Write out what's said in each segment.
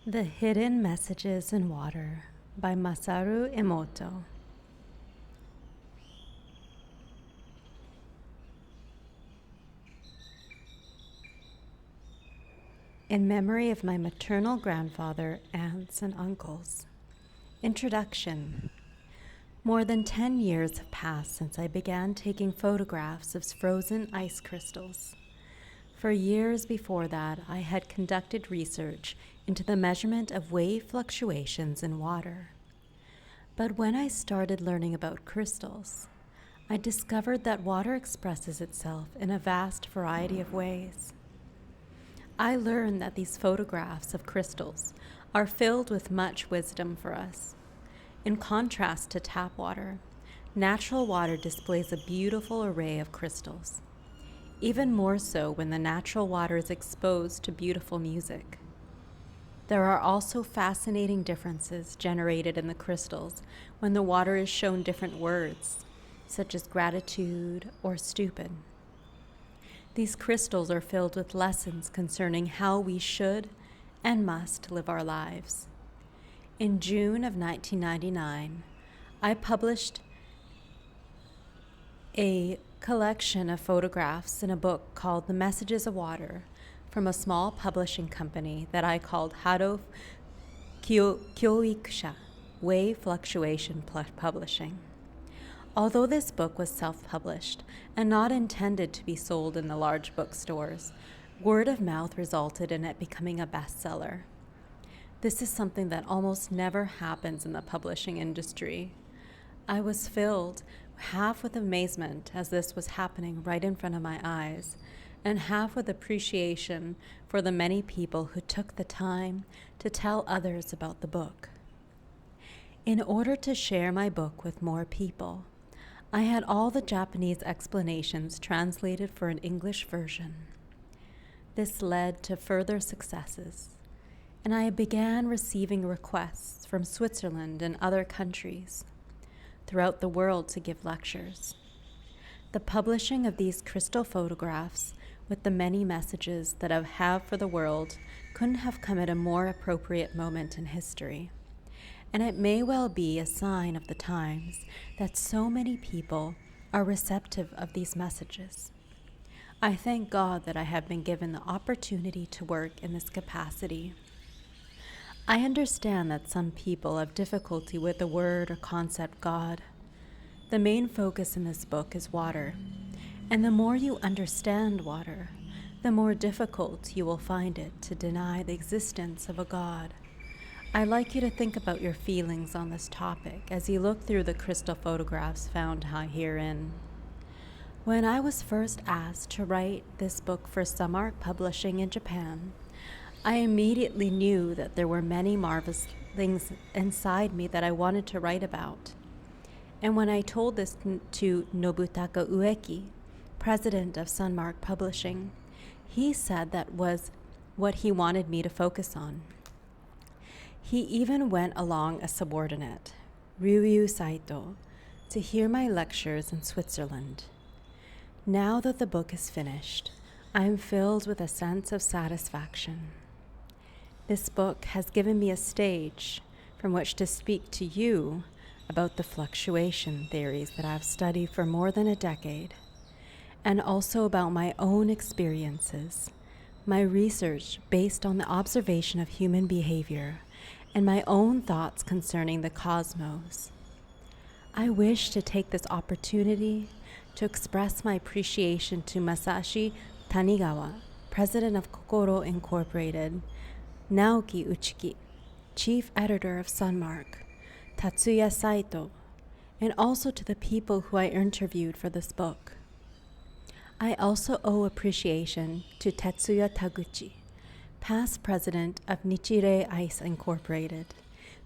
The Hidden Messages in Water by Masaru Emoto. In memory of my maternal grandfather, aunts, and uncles. Introduction. More than 10 years have passed since I began taking photographs of frozen ice crystals. For years before that, I had conducted research into the measurement of wave fluctuations in water. But when I started learning about crystals, I discovered that water expresses itself in a vast variety of ways. I learned that these photographs of crystals are filled with much wisdom for us. In contrast to tap water, natural water displays a beautiful array of crystals. Even more so when the natural water is exposed to beautiful music. There are also fascinating differences generated in the crystals when the water is shown different words, such as gratitude or stupid. These crystals are filled with lessons concerning how we should and must live our lives. In June of 1999, I published a collection of photographs in a book called The Messages of Water from a small publishing company that I called Hado Kyoikusha, Wave Fluctuation Publishing. Although this book was self-published and not intended to be sold in the large bookstores, word of mouth resulted in it becoming a bestseller. This is something that almost never happens in the publishing industry. I was filled half with amazement as this was happening right in front of my eyes, and half with appreciation for the many people who took the time to tell others about the book. In order to share my book with more people, I had all the Japanese explanations translated for an English version. This led to further successes, and I began receiving requests from Switzerland and other countries throughout the world to give lectures. The publishing of these crystal photographs with the many messages that I have for the world couldn't have come at a more appropriate moment in history. And it may well be a sign of the times that so many people are receptive of these messages. I thank God that I have been given the opportunity to work in this capacity. I understand that some people have difficulty with the word or concept God. The main focus in this book is water, and the more you understand water, the more difficult you will find it to deny the existence of a God. I'd like you to think about your feelings on this topic as you look through the crystal photographs found herein. When I was first asked to write this book for Sunmark Publishing in Japan, I immediately knew that there were many marvelous things inside me that I wanted to write about. And when I told this to Nobutaka Ueki, president of Sunmark Publishing, he said that was what he wanted me to focus on. He even went along a subordinate, Ryu Saito, to hear my lectures in Switzerland. Now that the book is finished, I am filled with a sense of satisfaction. This book has given me a stage from which to speak to you about the fluctuation theories that I've studied for more than a decade, and also about my own experiences, my research based on the observation of human behavior, and my own thoughts concerning the cosmos. I wish to take this opportunity to express my appreciation to Masashi Tanigawa, president of Kokoro Incorporated, Naoki Uchiki, chief editor of Sunmark, Tatsuya Saito, and also to the people who I interviewed for this book. I also owe appreciation to Tetsuya Taguchi, past president of Nichirei Ice Incorporated,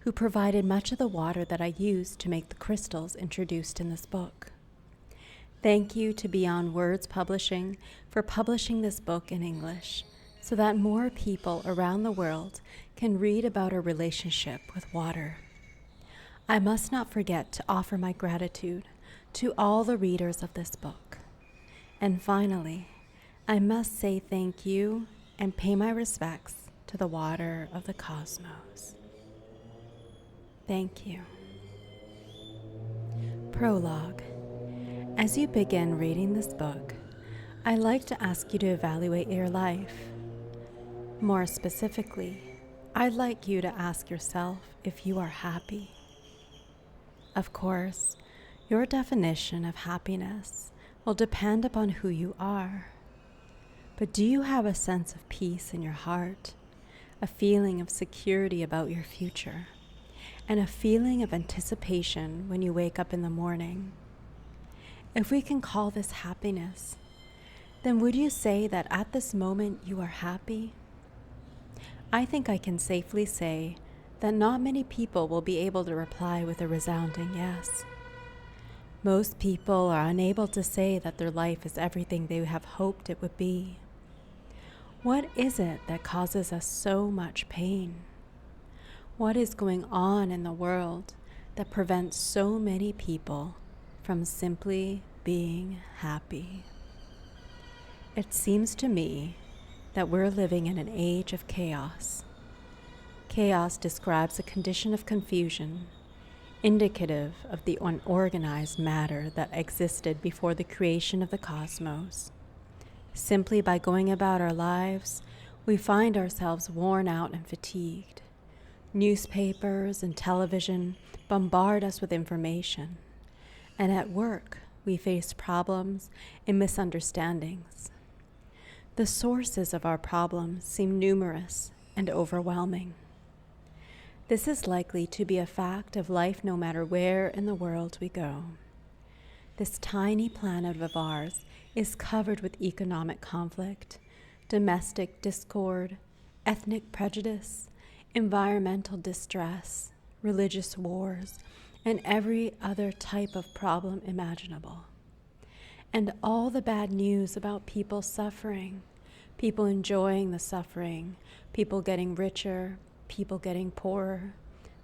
who provided much of the water that I used to make the crystals introduced in this book. Thank you to Beyond Words Publishing for publishing this book in English, so that more people around the world can read about our relationship with water. I must not forget to offer my gratitude to all the readers of this book. And finally, I must say thank you and pay my respects to the water of the cosmos. Thank you. Prologue. As you begin reading this book, I'd like to ask you to evaluate your life. More specifically, I'd like you to ask yourself if you are happy. Of course, your definition of happiness will depend upon who you are. But do you have a sense of peace in your heart, a feeling of security about your future, and a feeling of anticipation when you wake up in the morning? If we can call this happiness, then would you say that at this moment you are happy? I think I can safely say that not many people will be able to reply with a resounding yes. Most people are unable to say that their life is everything they have hoped it would be. What is it that causes us so much pain? What is going on in the world that prevents so many people from simply being happy? It seems to me that we're living in an age of chaos. Chaos describes a condition of confusion, indicative of the unorganized matter that existed before the creation of the cosmos. Simply by going about our lives, we find ourselves worn out and fatigued. Newspapers and television bombard us with information, and at work, we face problems and misunderstandings. The sources of our problems seem numerous and overwhelming. This is likely to be a fact of life no matter where in the world we go. This tiny planet of ours is covered with economic conflict, domestic discord, ethnic prejudice, environmental distress, religious wars, and every other type of problem imaginable. And all the bad news about people suffering, people enjoying the suffering, people getting richer, people getting poorer,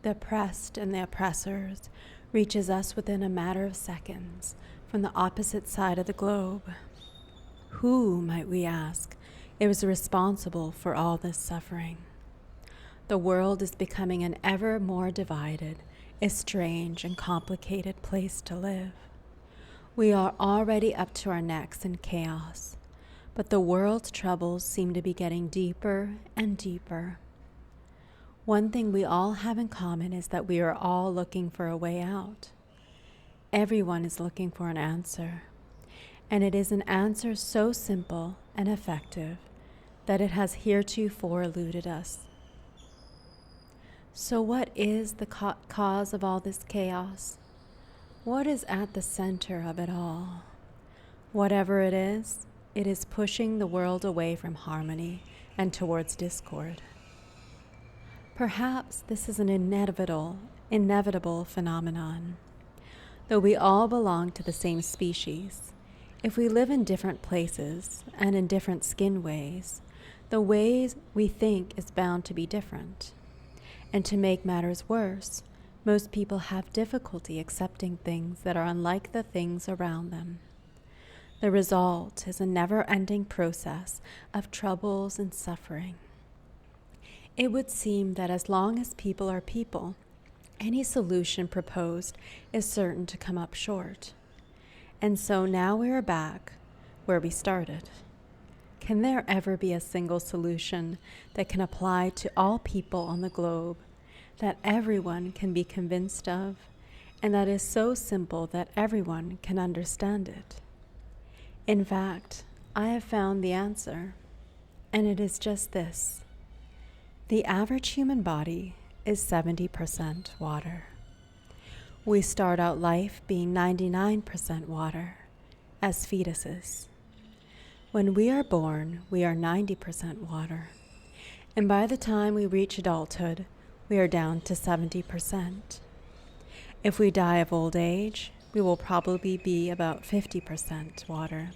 the oppressed and the oppressors, reaches us within a matter of seconds from the opposite side of the globe. Who, might we ask, is responsible for all this suffering? The world is becoming an ever more divided, estranged, and complicated place to live. We are already up to our necks in chaos, but the world's troubles seem to be getting deeper and deeper. One thing we all have in common is that we are all looking for a way out. Everyone is looking for an answer, and it is an answer so simple and effective that it has heretofore eluded us. So what is the cause of all this chaos? What is at the center of it all? Whatever it is pushing the world away from harmony and towards discord. Perhaps this is an inevitable phenomenon. Though we all belong to the same species, if we live in different places and in different skin ways, the ways we think is bound to be different. And to make matters worse, most people have difficulty accepting things that are unlike the things around them. The result is a never-ending process of troubles and suffering. It would seem that as long as people are people, any solution proposed is certain to come up short. And so now we are back where we started. Can there ever be a single solution that can apply to all people on the globe, that everyone can be convinced of, and that is so simple that everyone can understand it? In fact, I have found the answer, and it is just this. The average human body is 70% water. We start out life being 99% water, as fetuses. When we are born, we are 90% water, and by the time we reach adulthood, we are down to 70%. If we die of old age, we will probably be about 50% water.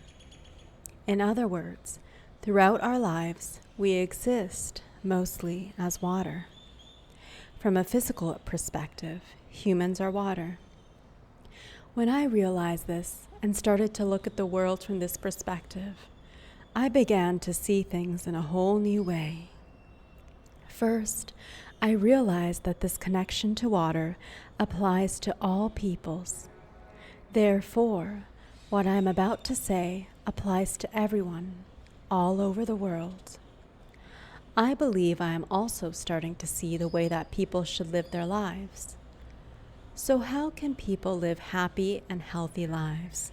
In other words, throughout our lives, we exist mostly as water. From a physical perspective, humans are water. When I realized this and started to look at the world from this perspective, I began to see things in a whole new way. First, I realized that this connection to water applies to all peoples. Therefore, what I am about to say applies to everyone, all over the world. I believe I am also starting to see the way that people should live their lives. So how can people live happy and healthy lives?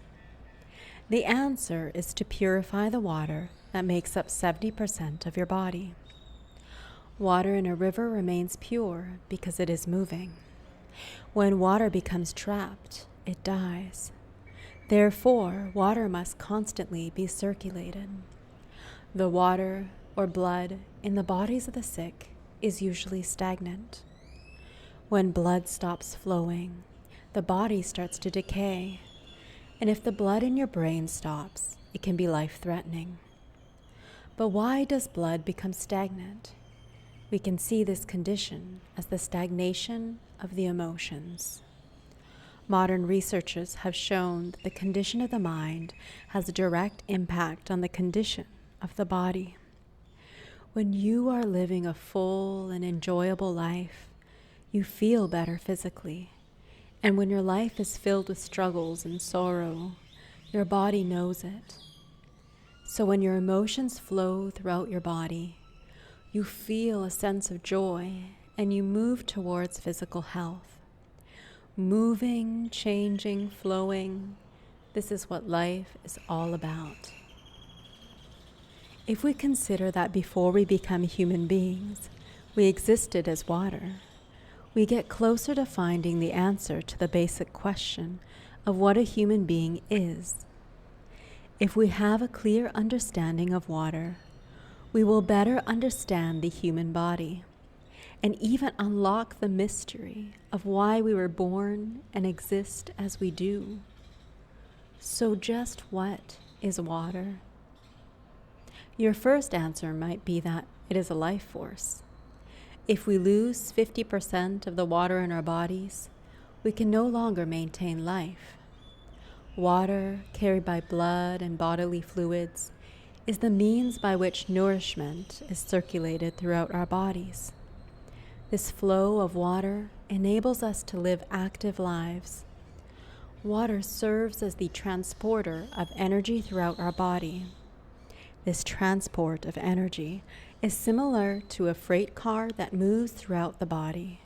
The answer is to purify the water that makes up 70% of your body. Water in a river remains pure because it is moving. When water becomes trapped, it dies. Therefore, water must constantly be circulated. The water or blood in the bodies of the sick is usually stagnant. When blood stops flowing, the body starts to decay. And if the blood in your brain stops, it can be life-threatening. But why does blood become stagnant? We can see this condition as the stagnation of the emotions. Modern researchers have shown that the condition of the mind has a direct impact on the condition of the body. When you are living a full and enjoyable life, you feel better physically. And when your life is filled with struggles and sorrow, your body knows it. So when your emotions flow throughout your body, you feel a sense of joy and you move towards physical health. Moving, changing, flowing, this is what life is all about. If we consider that before we become human beings, we existed as water, we get closer to finding the answer to the basic question of what a human being is. If we have a clear understanding of water, we will better understand the human body and even unlock the mystery of why we were born and exist as we do. So just what is water? Your first answer might be that it is a life force. If we lose 50% of the water in our bodies, we can no longer maintain life. Water, carried by blood and bodily fluids, is the means by which nourishment is circulated throughout our bodies. This flow of water enables us to live active lives. Water serves as the transporter of energy throughout our body. This transport of energy is similar to a freight car that moves throughout the body.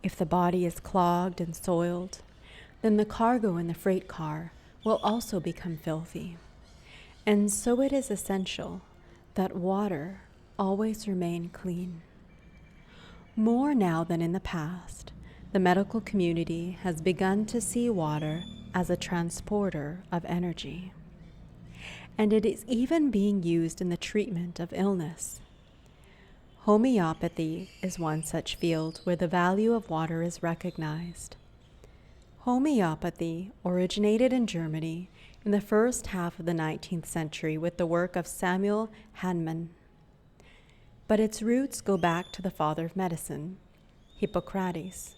If the body is clogged and soiled, then the cargo in the freight car will also become filthy. And so it is essential that water always remain clean. More now than in the past, the medical community has begun to see water as a transporter of energy. And it is even being used in the treatment of illness. Homeopathy is one such field where the value of water is recognized. Homeopathy originated in Germany in the first half of the 19th century with the work of Samuel Hahnemann. But its roots go back to the father of medicine, Hippocrates,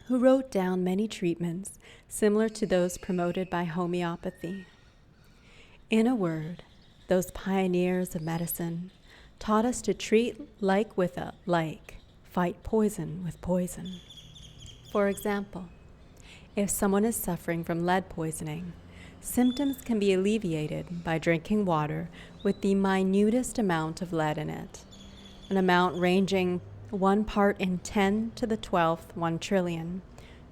who wrote down many treatments similar to those promoted by homeopathy. In a word, those pioneers of medicine taught us to treat like with a like, fight poison with poison. For example, if someone is suffering from lead poisoning, symptoms can be alleviated by drinking water with the minutest amount of lead in it, an amount ranging 1 part in 10 to the 12th 1 trillion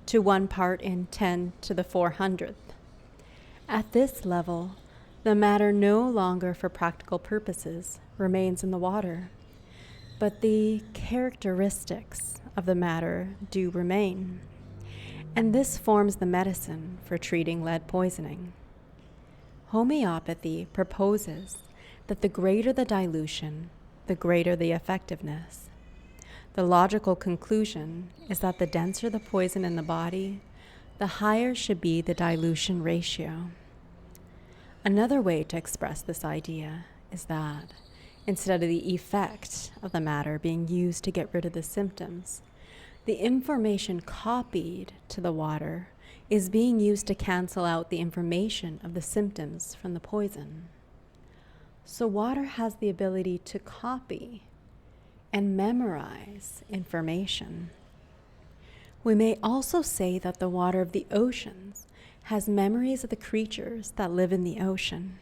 to 1 part in 10 to the 400th. At this level, the matter no longer for practical purposes remains in the water, but the characteristics of the matter do remain. And this forms the medicine for treating lead poisoning. Homeopathy proposes that the greater the dilution, the greater the effectiveness. The logical conclusion is that the denser the poison in the body, the higher should be the dilution ratio. Another way to express this idea is that, instead of the effect of the matter being used to get rid of the symptoms, the information copied to the water is being used to cancel out the information of the symptoms from the poison. So water has the ability to copy and memorize information. We may also say that the water of the oceans has memories of the creatures that live in the ocean.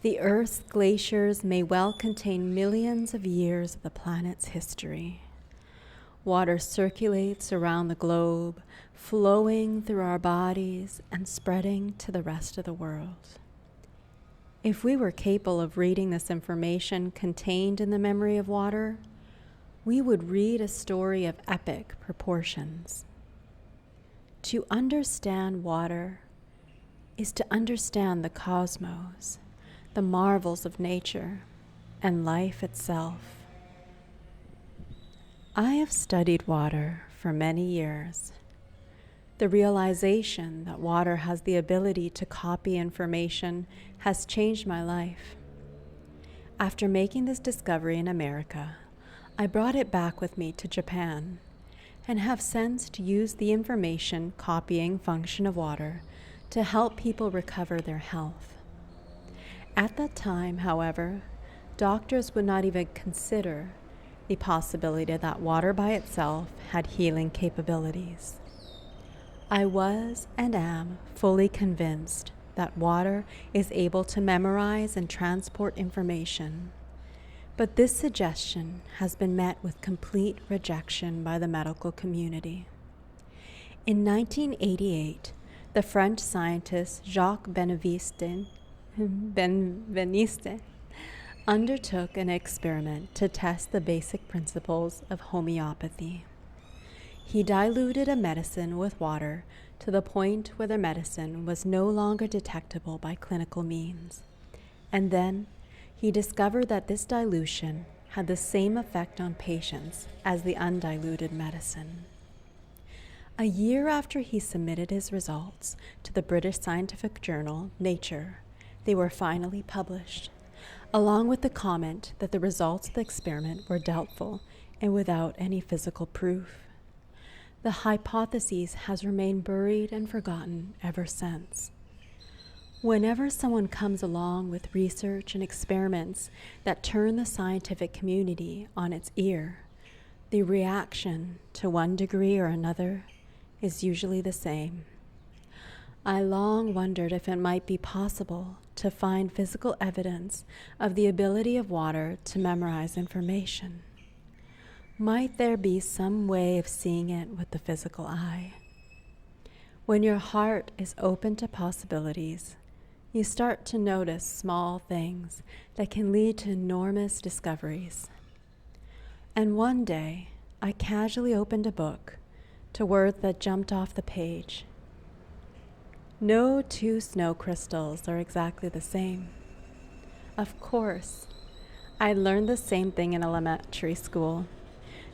The Earth's glaciers may well contain millions of years of the planet's history. Water circulates around the globe, flowing through our bodies and spreading to the rest of the world. If we were capable of reading this information contained in the memory of water, we would read a story of epic proportions. To understand water is to understand the cosmos, the marvels of nature, and life itself. I have studied water for many years. The realization that water has the ability to copy information has changed my life. After making this discovery in America, I brought it back with me to Japan and have since used the information copying function of water to help people recover their health. At that time, however, doctors would not even consider the possibility that water by itself had healing capabilities. I was and am fully convinced that water is able to memorize and transport information, but this suggestion has been met with complete rejection by the medical community. In 1988, the French scientist Jacques Benveniste undertook an experiment to test the basic principles of homeopathy. He diluted a medicine with water to the point where the medicine was no longer detectable by clinical means. And then he discovered that this dilution had the same effect on patients as the undiluted medicine. A year after he submitted his results to the British scientific journal, Nature, they were finally published, along with the comment that the results of the experiment were doubtful and without any physical proof. The hypothesis has remained buried and forgotten ever since. Whenever someone comes along with research and experiments that turn the scientific community on its ear, the reaction, to one degree or another, is usually the same. I long wondered if it might be possible to find physical evidence of the ability of water to memorize information. Might there be some way of seeing it with the physical eye? When your heart is open to possibilities, you start to notice small things that can lead to enormous discoveries. And one day, I casually opened a book to words that jumped off the page. No two snow crystals are exactly the same. Of course, I learned the same thing in elementary school.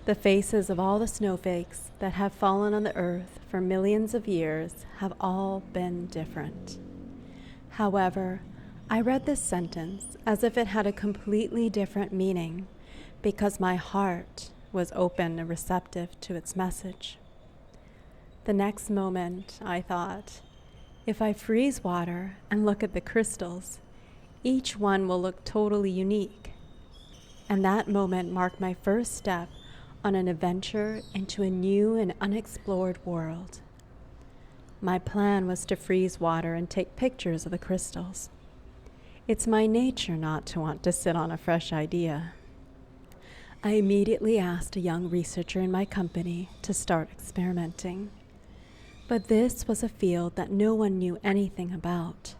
The faces of all the snowflakes that have fallen on the earth for millions of years have all been different. However, I read this sentence as if it had a completely different meaning because my heart was open and receptive to its message. The next moment, I thought, if I freeze water and look at the crystals, each one will look totally unique. And that moment marked my first step on an adventure into a new and unexplored world. My plan was to freeze water and take pictures of the crystals. It's my nature not to want to sit on a fresh idea. I immediately asked a young researcher in my company to start experimenting. But this was a field that no one knew anything about.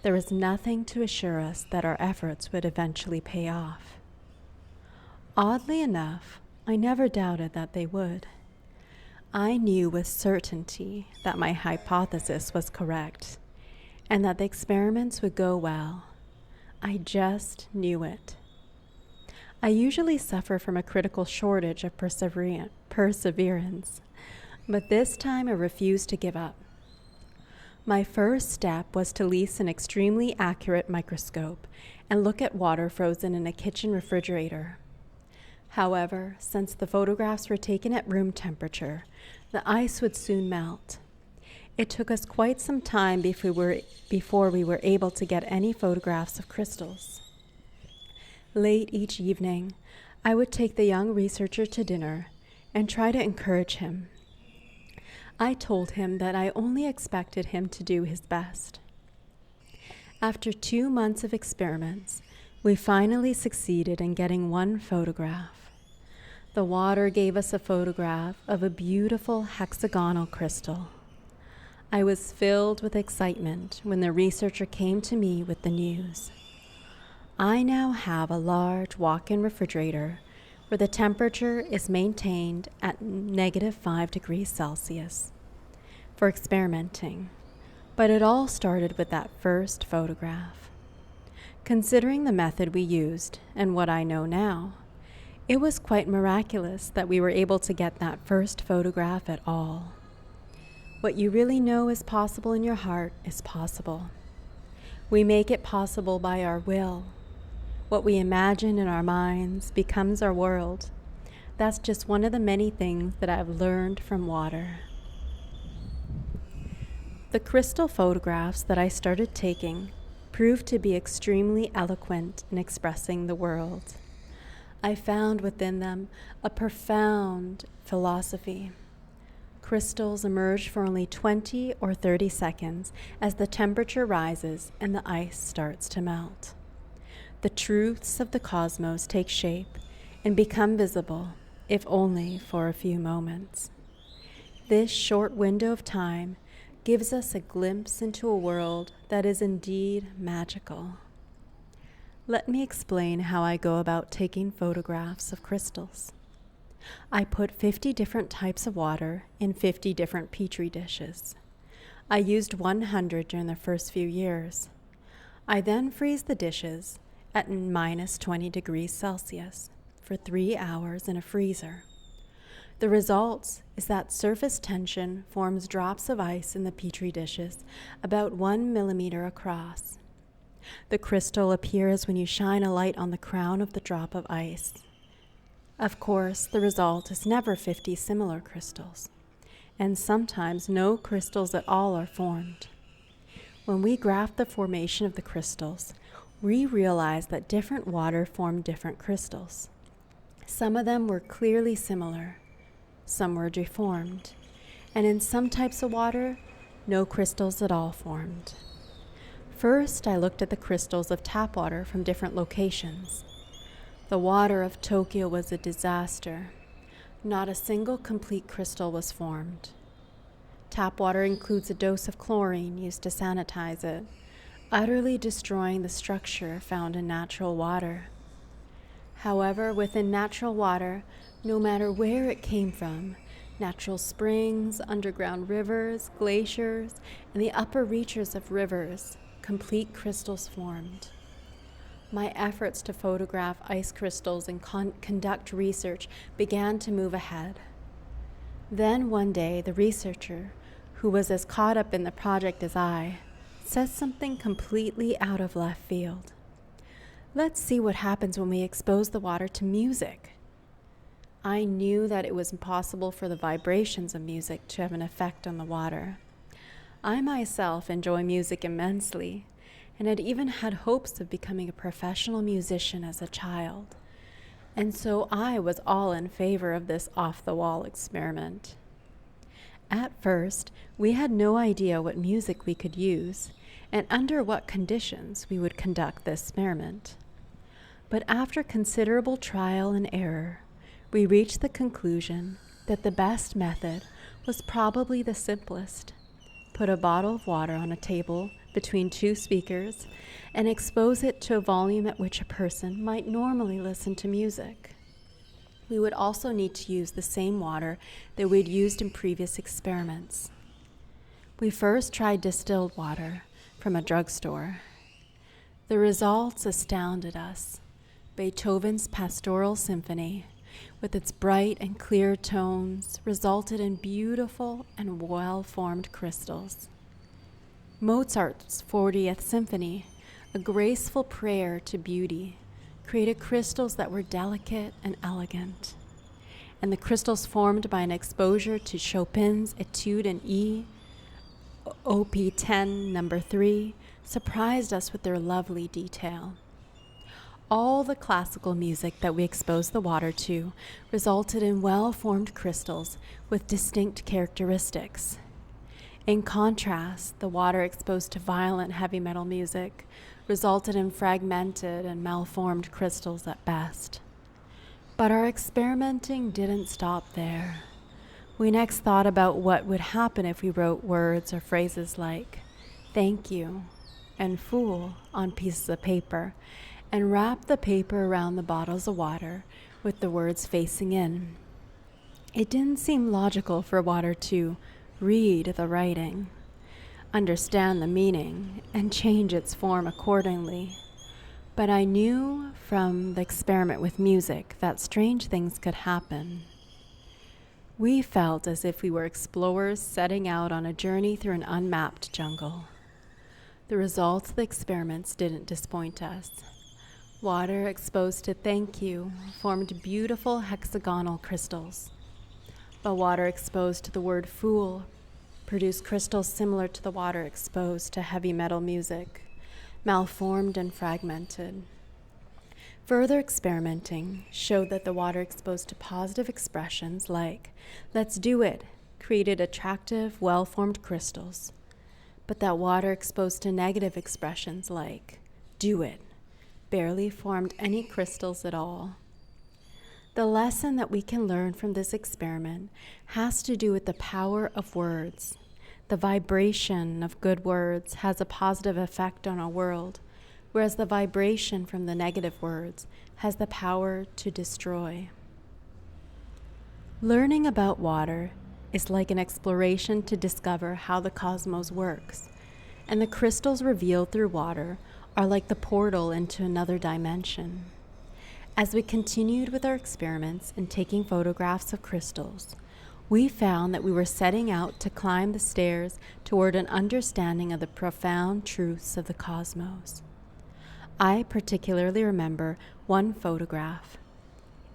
There was nothing to assure us that our efforts would eventually pay off. Oddly enough, I never doubted that they would. I knew with certainty that my hypothesis was correct and that the experiments would go well. I just knew it. I usually suffer from a critical shortage of perseverance, but this time I refused to give up. My first step was to lease an extremely accurate microscope and look at water frozen in a kitchen refrigerator. However, since the photographs were taken at room temperature, the ice would soon melt. It took us quite some time before we were able to get any photographs of crystals. Late each evening, I would take the young researcher to dinner and try to encourage him. I told him that I only expected him to do his best. After 2 months of experiments, we finally succeeded in getting one photograph. The water gave us a photograph of a beautiful hexagonal crystal. I was filled with excitement when the researcher came to me with the news. I now have a large walk-in refrigerator where the temperature is maintained at -5 degrees Celsius for experimenting, but it all started with that first photograph. Considering the method we used and what I know now, it was quite miraculous that we were able to get that first photograph at all. What you really know is possible in your heart is possible. We make it possible by our will. What we imagine in our minds becomes our world. That's just one of the many things that I've learned from water. The crystal photographs that I started taking proved to be extremely eloquent in expressing the world. I found within them a profound philosophy. Crystals emerge for only 20 or 30 seconds as the temperature rises and the ice starts to melt. The truths of the cosmos take shape and become visible, if only for a few moments. This short window of time gives us a glimpse into a world that is indeed magical. Let me explain how I go about taking photographs of crystals. I put 50 different types of water in 50 different petri dishes. I used 100 during the first few years. I then freeze the dishes at -20 degrees Celsius for 3 hours in a freezer. The result is that surface tension forms drops of ice in the petri dishes about 1 millimeter across. The crystal appears when you shine a light on the crown of the drop of ice. Of course, the result is never 50 similar crystals, and sometimes no crystals at all are formed. When we graph the formation of the crystals, we realize that different water formed different crystals. Some of them were clearly similar, some were deformed, and in some types of water, no crystals at all formed. First, I looked at the crystals of tap water from different locations. The water of Tokyo was a disaster. Not a single complete crystal was formed. Tap water includes a dose of chlorine used to sanitize it, utterly destroying the structure found in natural water. However, within natural water, no matter where it came from, natural springs, underground rivers, glaciers, and the upper reaches of rivers, complete crystals formed. My efforts to photograph ice crystals and conduct research began to move ahead. Then one day, the researcher, who was as caught up in the project as I, says something completely out of left field. Let's see what happens when we expose the water to music. I knew that it was impossible for the vibrations of music to have an effect on the water. I myself enjoy music immensely, and had even had hopes of becoming a professional musician as a child. And so I was all in favor of this off-the-wall experiment. At first, we had no idea what music we could use and under what conditions we would conduct the experiment. But after considerable trial and error, we reached the conclusion that the best method was probably the simplest. Put a bottle of water on a table between 2 speakers and expose it to a volume at which a person might normally listen to music. We would also need to use the same water that we'd used in previous experiments. We first tried distilled water from a drugstore. The results astounded us. Beethoven's Pastoral Symphony, with its bright and clear tones, resulted in beautiful and well-formed crystals. Mozart's 40th Symphony, a graceful prayer to beauty, created crystals that were delicate and elegant. And the crystals formed by an exposure to Chopin's Etude in E, OP 10, number 3, surprised us with their lovely detail. All the classical music that we exposed the water to resulted in well-formed crystals with distinct characteristics. In contrast, the water exposed to violent heavy metal music resulted in fragmented and malformed crystals at best. But our experimenting didn't stop there. We next thought about what would happen if we wrote words or phrases like "thank you" and "fool" on pieces of paper and wrapped the paper around the bottles of water with the words facing in. It didn't seem logical for water to read the writing, understand the meaning, and change its form accordingly. But I knew from the experiment with music that strange things could happen. We felt as if we were explorers setting out on a journey through an unmapped jungle. The results of the experiments didn't disappoint us. Water exposed to "thank you" formed beautiful hexagonal crystals. But water exposed to the word "fool" produced crystals similar to the water exposed to heavy metal music, malformed and fragmented. Further experimenting showed that the water exposed to positive expressions like "let's do it" created attractive, well-formed crystals, but that water exposed to negative expressions like "do it" barely formed any crystals at all. The lesson that we can learn from this experiment has to do with the power of words. The vibration of good words has a positive effect on our world, whereas the vibration from the negative words has the power to destroy. Learning about water is like an exploration to discover how the cosmos works, and the crystals revealed through water are like the portal into another dimension. As we continued with our experiments and taking photographs of crystals, we found that we were setting out to climb the stairs toward an understanding of the profound truths of the cosmos. I particularly remember one photograph.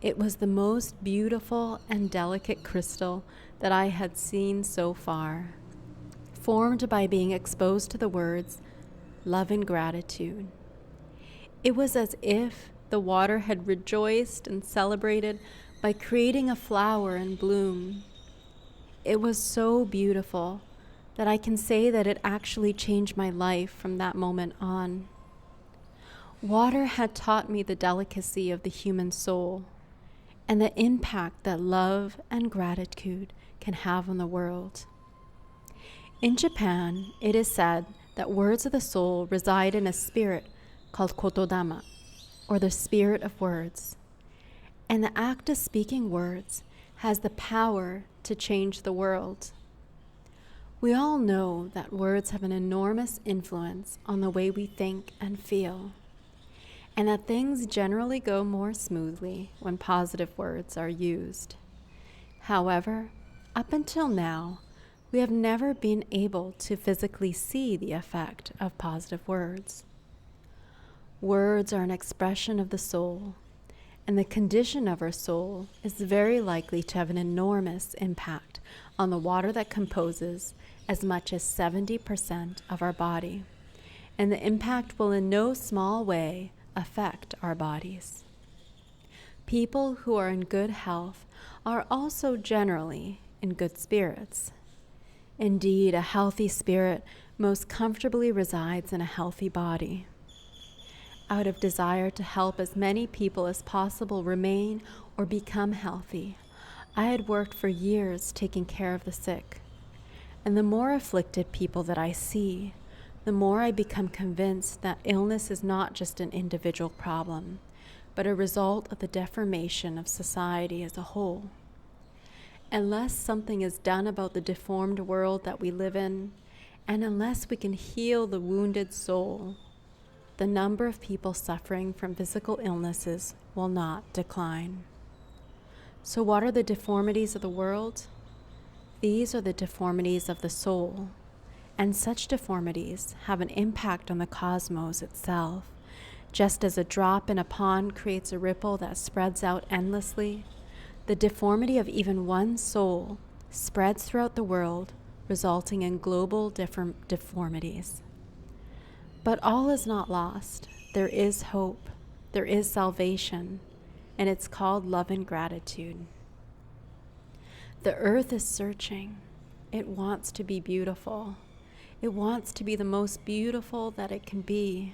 It was the most beautiful and delicate crystal that I had seen so far, formed by being exposed to the words love and gratitude. It was as if the water had rejoiced and celebrated by creating a flower in bloom. It was so beautiful that I can say that it actually changed my life from that moment on. Water had taught me the delicacy of the human soul and the impact that love and gratitude can have on the world. In Japan, it is said that words of the soul reside in a spirit called kotodama, or the spirit of words. And the act of speaking words has the power to change the world. We all know that words have an enormous influence on the way we think and feel, and that things generally go more smoothly when positive words are used. However, up until now, we have never been able to physically see the effect of positive words. Words are an expression of the soul, and the condition of our soul is very likely to have an enormous impact on the water that composes as much as 70% of our body, and the impact will in no small way affect our bodies. People who are in good health are also generally in good spirits. Indeed, a healthy spirit most comfortably resides in a healthy body. Out of desire to help as many people as possible remain or become healthy, I had worked for years taking care of the sick. And the more afflicted people that I see, the more I become convinced that illness is not just an individual problem, but a result of the deformation of society as a whole. Unless something is done about the deformed world that we live in, and unless we can heal the wounded soul, the number of people suffering from physical illnesses will not decline. So what are the deformities of the world? These are the deformities of the soul, and such deformities have an impact on the cosmos itself. Just as a drop in a pond creates a ripple that spreads out endlessly, the deformity of even one soul spreads throughout the world, resulting in global deformities. But all is not lost. There is hope. there is salvation, and it's called love and gratitude. The earth is searching. It wants to be beautiful. It wants to be the most beautiful that it can be.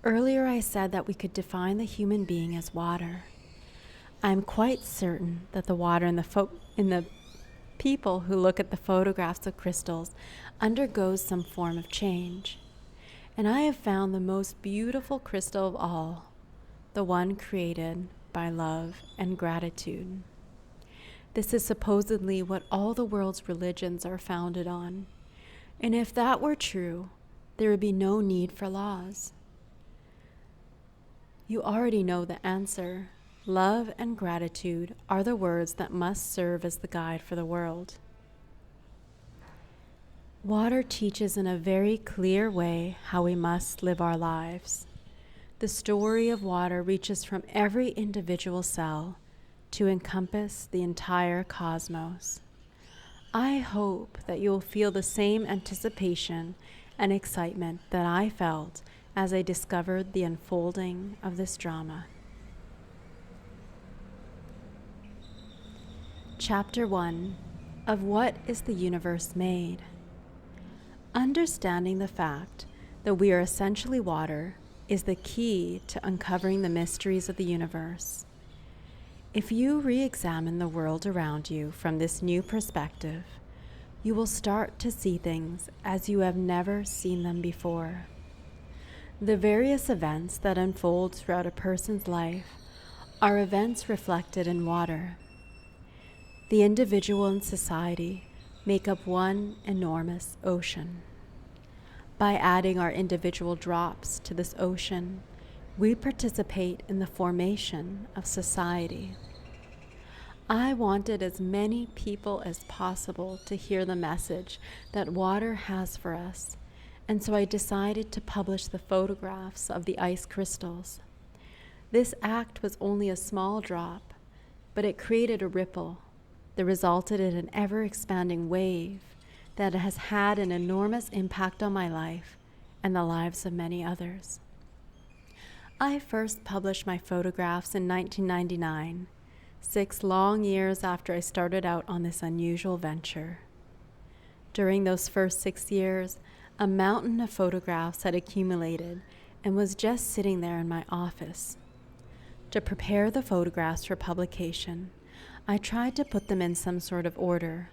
Earlier I said that we could define the human being as water. I am quite certain that the water in the people who look at the photographs of crystals undergoes some form of change. And I have found the most beautiful crystal of all, the one created by love and gratitude. This is supposedly what all the world's religions are founded on. And if that were true, there would be no need for laws. You already know the answer. Love and gratitude are the words that must serve as the guide for the world. Water teaches in a very clear way how we must live our lives. The story of water reaches from every individual cell to encompass the entire cosmos. I hope that you will feel the same anticipation and excitement that I felt as I discovered the unfolding of this drama. Chapter 1 of What is the Universe Made? Understanding the fact that we are essentially water is the key to uncovering the mysteries of the universe. If you re-examine the world around you from this new perspective, you will start to see things as you have never seen them before. The various events that unfold throughout a person's life are events reflected in water. The individual and society make up one enormous ocean. By adding our individual drops to this ocean, we participate in the formation of society. I wanted as many people as possible to hear the message that water has for us, and so I decided to publish the photographs of the ice crystals. This act was only a small drop, but it created a ripple that resulted in an ever-expanding wave that has had an enormous impact on my life and the lives of many others. I first published my photographs in 1999, 6 long years after I started out on this unusual venture. During those first 6 years, a mountain of photographs had accumulated and was just sitting there in my office. To prepare the photographs for publication, I tried to put them in some sort of order.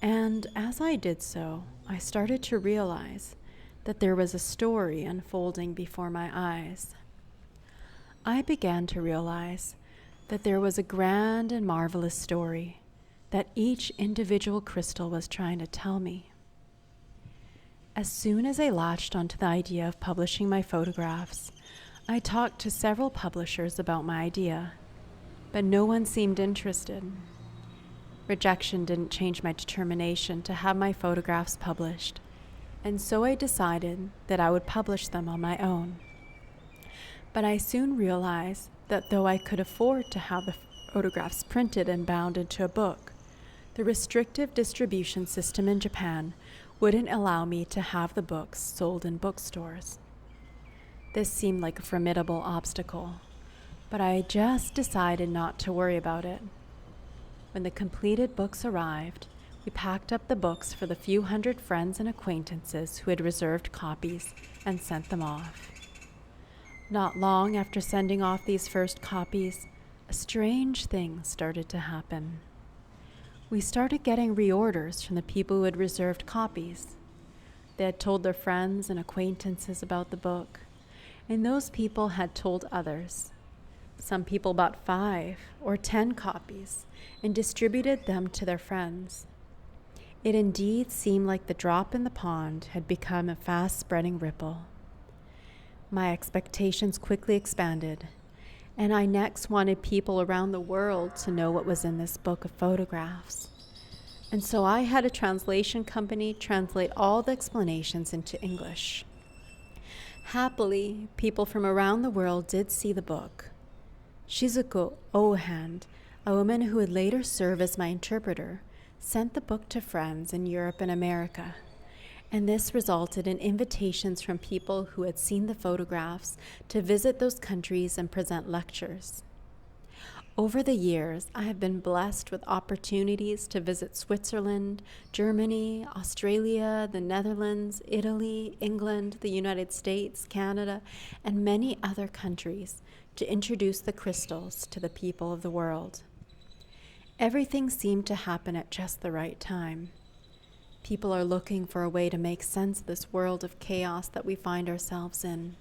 And as I did so, I started to realize that there was a story unfolding before my eyes. I began to realize that there was a grand and marvelous story that each individual crystal was trying to tell me. As soon as I latched onto the idea of publishing my photographs, I talked to several publishers about my idea, but no one seemed interested. Rejection didn't change my determination to have my photographs published, and so I decided that I would publish them on my own. But I soon realized that though I could afford to have the photographs printed and bound into a book, the restrictive distribution system in Japan wouldn't allow me to have the books sold in bookstores. This seemed like a formidable obstacle, but I just decided not to worry about it. When the completed books arrived, we packed up the books for the few hundred friends and acquaintances who had reserved copies and sent them off. Not long after sending off these first copies, a strange thing started to happen. We started getting reorders from the people who had reserved copies. They had told their friends and acquaintances about the book, and those people had told others. Some people bought 5 or 10 copies and distributed them to their friends. It indeed seemed like the drop in the pond had become a fast-spreading ripple. My expectations quickly expanded, and I next wanted people around the world to know what was in this book of photographs. And so I had a translation company translate all the explanations into English. Happily, people from around the world did see the book. Shizuko Ohand, a woman who would later serve as my interpreter, sent the book to friends in Europe and America, And this resulted in invitations from people who had seen the photographs to visit those countries and present lectures. Over the years, I have been blessed with opportunities to visit Switzerland, Germany, Australia, the Netherlands, Italy, England, the United States, Canada, and many other countries to introduce the crystals to the people of the world. Everything seemed to happen at just the right time. People are looking for a way to make sense of this world of chaos that we find ourselves in.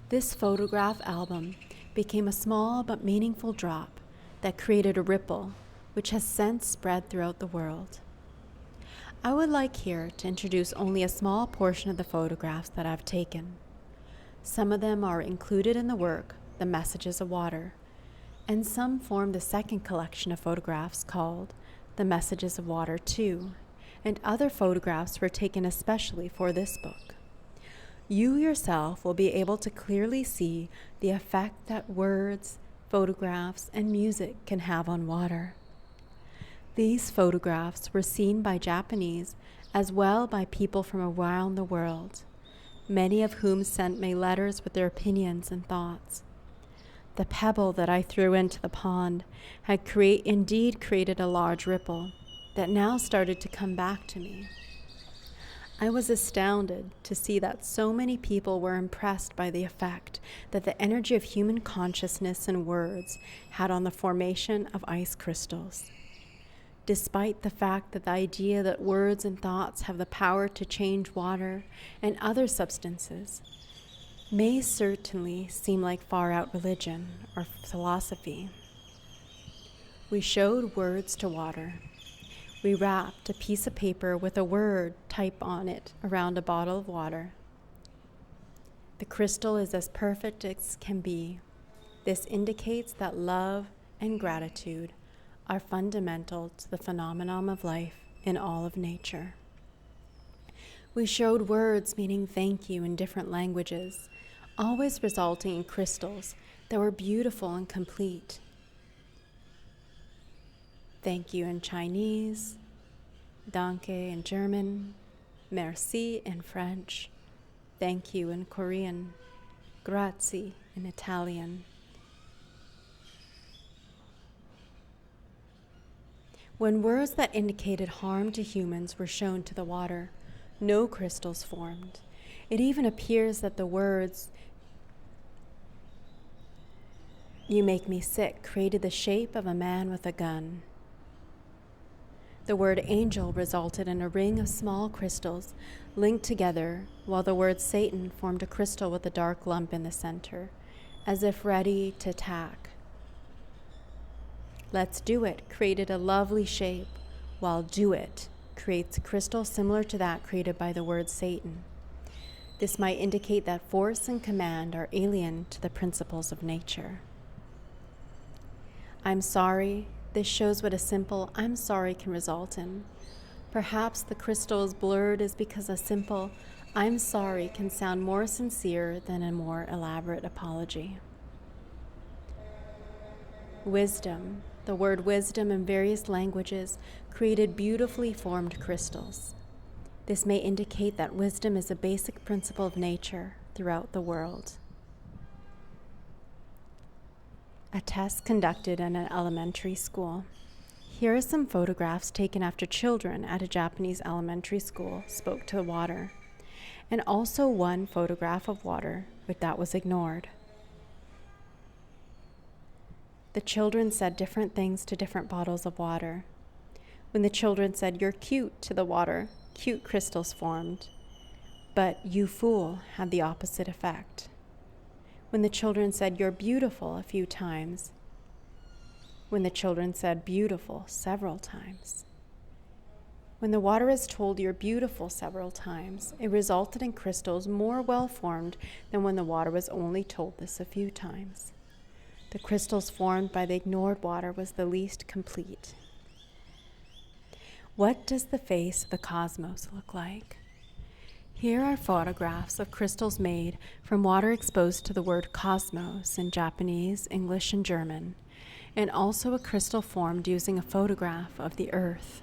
This photograph album became a small but meaningful drop that created a ripple, which has since spread throughout the world. I would like here to introduce only a small portion of the photographs that I've taken. Some of them are included in the work, The Messages of Water, and some form the second collection of photographs called The Messages of Water 2, and other photographs were taken especially for this book. You yourself will be able to clearly see the effect that words, photographs, and music can have on water. These photographs were seen by Japanese as well by people from around the world, many of whom sent me letters with their opinions and thoughts. The pebble that I threw into the pond had indeed created a large ripple that now started to come back to me. I was astounded to see that so many people were impressed by the effect that the energy of human consciousness and words had on the formation of ice crystals. Despite the fact that the idea that words and thoughts have the power to change water and other substances may certainly seem like far-out religion or philosophy. We showed words to water. We wrapped a piece of paper with a word type on it around a bottle of water. The crystal is as perfect as can be. This indicates that love and gratitude are fundamental to the phenomenon of life in all of nature. We showed words meaning thank you in different languages, always resulting in crystals that were beautiful and complete. Thank you in Chinese, danke in German, merci in French, thank you in Korean, grazie in Italian. When words that indicated harm to humans were shown to the water, no crystals formed. It even appears that the words, "You make me sick," created the shape of a man with a gun. The word angel resulted in a ring of small crystals linked together, while the word Satan formed a crystal with a dark lump in the center, as if ready to attack. Let's do it created a lovely shape, while do it creates a crystal similar to that created by the word Satan. This might indicate that force and command are alien to the principles of nature. I'm sorry. This shows what a simple "I'm sorry" can result in. Perhaps the crystal is blurred is because a simple "I'm sorry" can sound more sincere than a more elaborate apology. Wisdom. The word wisdom in various languages created beautifully formed crystals. This may indicate that wisdom is a basic principle of nature throughout the world. A test conducted in an elementary school. Here are some photographs taken after children at a Japanese elementary school spoke to the water, and also one photograph of water that was ignored. The children said different things to different bottles of water. When the children said, "You're cute" to the water, cute crystals formed, but "you fool" had the opposite effect. When the children said, "You're beautiful" a few times, when the children said "beautiful" several times. When the water is told "you're beautiful" several times, it resulted in crystals more well-formed than when the water was only told this a few times. The crystals formed by the ignored water was the least complete. What does the face of the cosmos look like? Here are photographs of crystals made from water exposed to the word cosmos in Japanese, English, and German, and also a crystal formed using a photograph of the Earth.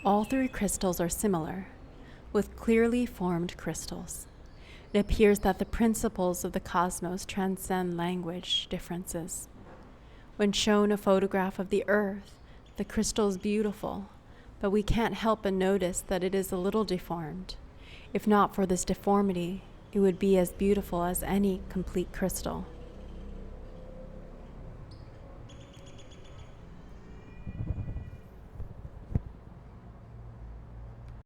All three crystals are similar, with clearly formed crystals. It appears that the principles of the cosmos transcend language differences. When shown a photograph of the Earth, the crystal is beautiful, but we can't help but notice that it is a little deformed. If not for this deformity, it would be as beautiful as any complete crystal.